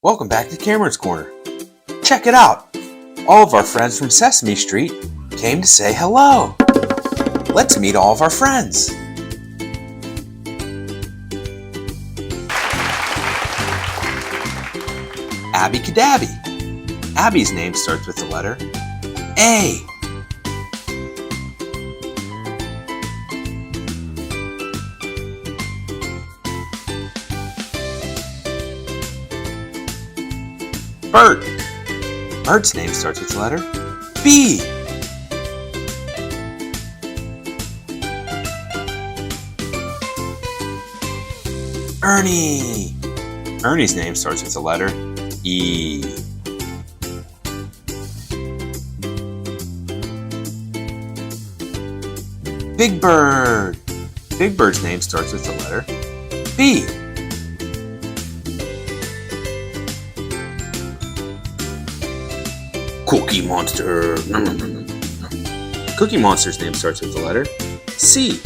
Welcome back to Cameron's Corner. Check it out! All of our friends from Sesame Street came to say hello. Let's meet all of our friends. Abby Cadabby. Abby's name starts with the letter A. Bert. Bert's name starts with the letter B. Ernie. Ernie's name starts with the letter E. Big Bird. Big Bird's name starts with the letter B. Cookie Monster. Cookie Monster's name starts with the letter C.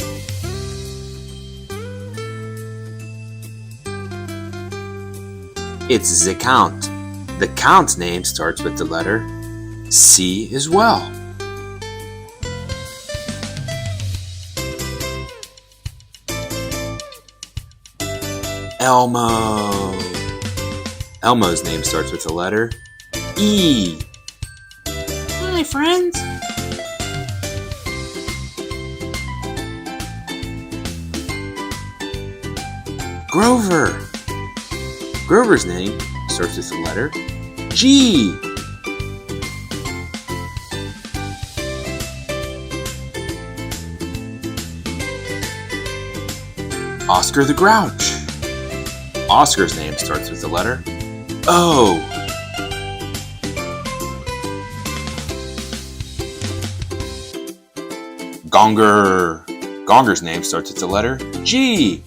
It's the Count. The Count's name starts with the letter C as well. Elmo. Elmo's name starts with the letter E. Hi, friends. Grover. Grover's name starts with the letter G. Oscar the Grouch. Oscar's name starts with the letter O. Gonger. Gonger's name starts with the letter G.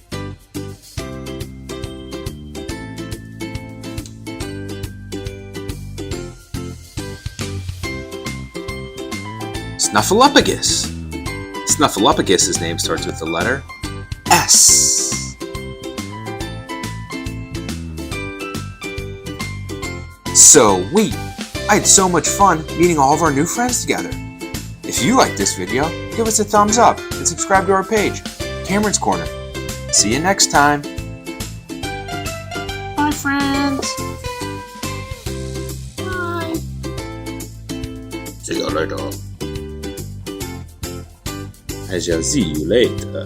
Snuffleupagus. Snuffleupagus's name starts with the letter S. Sweet! I had so much fun meeting all of our new friends together. If you liked this video, give us a thumbs up and subscribe to our page, Cameron's Corner. See you next time. Bye, friends. Bye. See you later. I shall see you later.